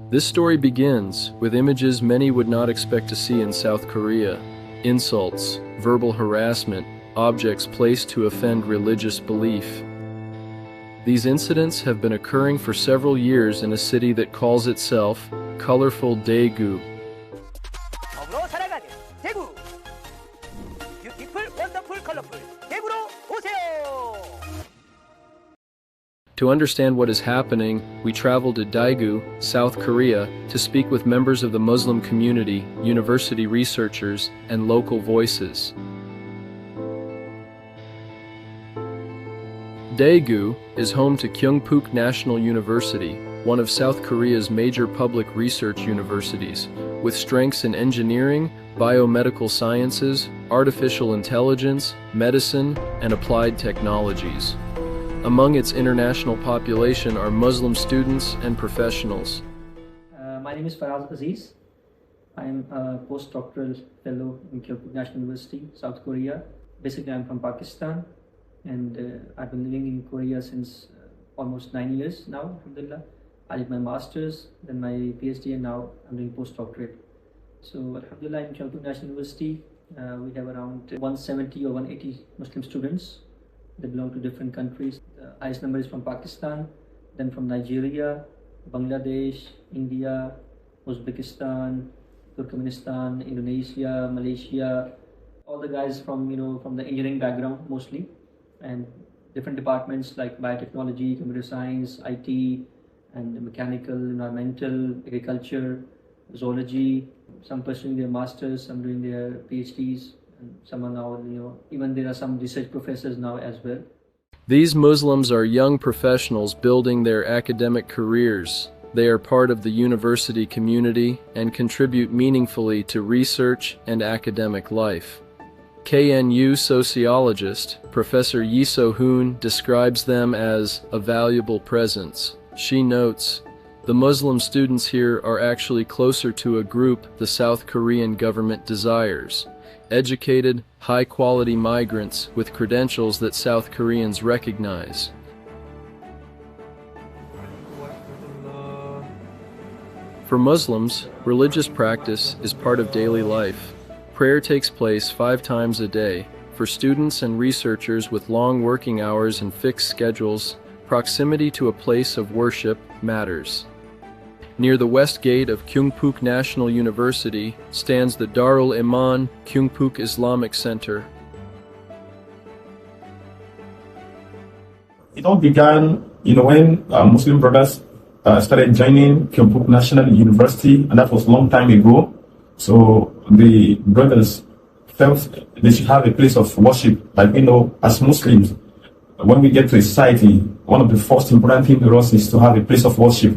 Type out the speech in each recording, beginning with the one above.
This story begins with images many would not expect to see in South Korea: insults, verbal harassment, objects placed to offend religious belief. These incidents have been occurring for several years in a city that calls itself colorful Daegu. To understand what is happening, we traveled to Daegu, South Korea, to speak with members of the Muslim community, university researchers, and local voices. Daegu is home to Kyungpook National University, one of South Korea's major public research universities, with strengths in engineering, biomedical sciences, artificial intelligence, medicine, and applied technologies. Among its international population are Muslim students and professionals. My name is Faraz Aziz. I am a postdoctoral fellow in Kyungpook National University, South Korea. Basically, I'm from Pakistan, and I've been living in Korea since almost 9 years now, alhamdulillah. I did my master's, then my PhD, and now I'm doing postdoctorate. So, alhamdulillah, in Kyungpook National University, we have around 170 or 180 Muslim students. They belong to different countries. The highest number is from Pakistan, then from Nigeria, Bangladesh, India, Uzbekistan, Turkmenistan, Indonesia, Malaysia. All the guys from the engineering background mostly, and different departments like biotechnology, computer science, IT, and mechanical, environmental, agriculture, zoology. Some pursuing their masters, some doing their PhDs. And some are now, even there are some research professors now as well. These Muslims are young professionals building their academic careers. They are part of the university community and contribute meaningfully to research and academic life. KNU sociologist Professor Yi So-hoon describes them as a valuable presence. She notes, "The Muslim students here are actually closer to a group the South Korean government desires. Educated, high-quality migrants with credentials that South Koreans recognize." For Muslims, religious practice is part of daily life. Prayer takes place 5 times a day. For students and researchers with long working hours and fixed schedules, proximity to a place of worship matters. Near the west gate of Kyungpook National University stands the Darul Iman Kyungpook Islamic Center. It all began, when Muslim brothers started joining Kyungpook National University, and that was a long time ago. So the brothers felt they should have a place of worship. Like, as Muslims, when we get to a society, one of the first important things for us is to have a place of worship.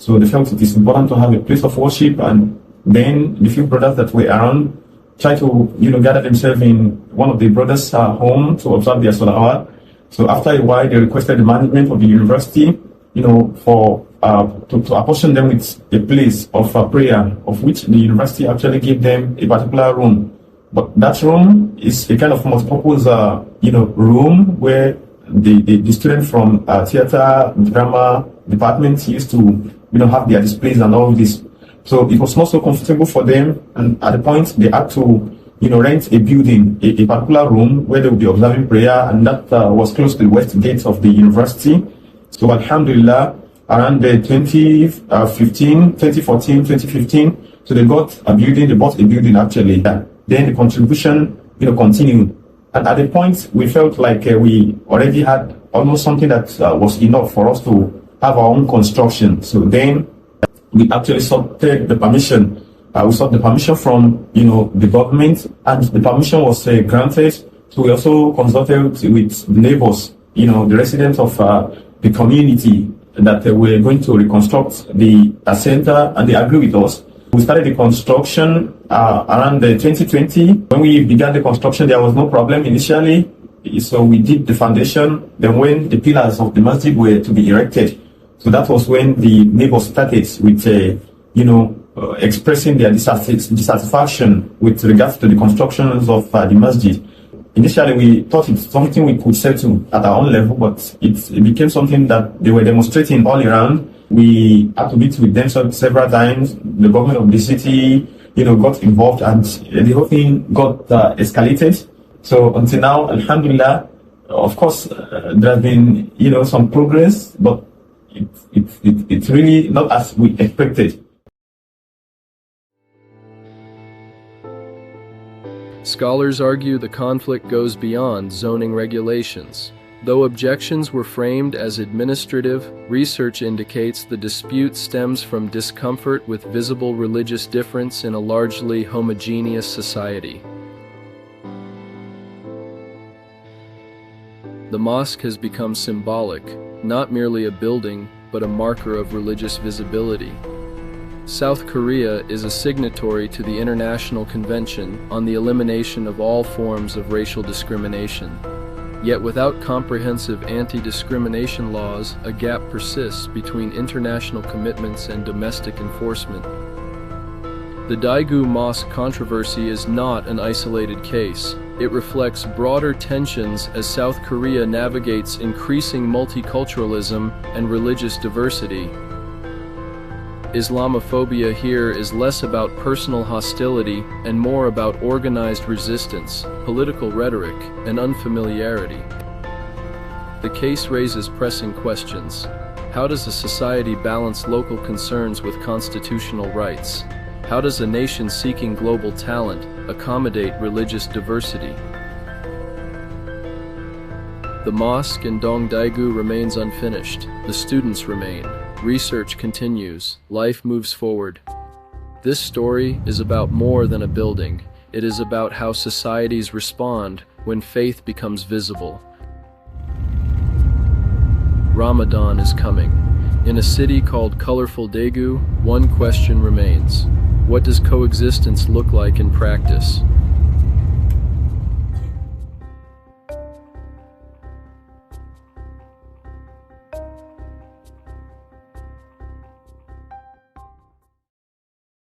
So they felt it is important to have a place of worship, and then the few brothers that were around tried to, gather themselves in one of the brothers' home to observe their salawat. So after a while, they requested the management of the university, to apportion them with a place of prayer, of which the university actually gave them a particular room. But that room is a kind of multi-purpose, room where the students from theater, drama departments used to, have their displays and all this. So it was not so comfortable for them, and at the point they had to, rent a building, a particular room where they would be observing prayer, and that was close to the west gate of the university. So alhamdulillah, around 2014, 2015, so they bought a building actually. Then the contribution, continued. And at the point, we felt like we already had almost something that was enough for us to have our own construction. So then we actually sought the permission. We sought the permission from, the government, and the permission was granted. So we also consulted with neighbors, the residents of the community that were going to reconstruct the center, and they agreed with us. We started the construction around 2020. When we began the construction, there was no problem initially. So we did the foundation. Then when the pillars of the masjid were to be erected, so that was when the neighbors started with, expressing their dissatisfaction with regards to the constructions of the masjid. Initially, we thought it's something we could settle at our own level, but it became something that they were demonstrating all around. We had to meet with them several times. The government of the city, got involved, and the whole thing got escalated. So until now, alhamdulillah, of course, there has been, some progress, but it's really not as we expected. Scholars argue the conflict goes beyond zoning regulations. Though objections were framed as administrative, research indicates the dispute stems from discomfort with visible religious difference in a largely homogeneous society. The mosque has become symbolic, not merely a building, but a marker of religious visibility. South Korea is a signatory to the International Convention on the Elimination of All Forms of Racial Discrimination. Yet without comprehensive anti-discrimination laws, a gap persists between international commitments and domestic enforcement. The Daegu Mosque controversy is not an isolated case. It reflects broader tensions as South Korea navigates increasing multiculturalism and religious diversity. Islamophobia here is less about personal hostility and more about organized resistance, political rhetoric, and unfamiliarity. The case raises pressing questions. How does a society balance local concerns with constitutional rights? How does a nation seeking global talent accommodate religious diversity? The mosque in Daegu remains unfinished. The students remain. Research continues. Life moves forward. This story is about more than a building. It is about how societies respond when faith becomes visible. Ramadan is coming. In a city called colorful Daegu, one question remains. What does coexistence look like in practice?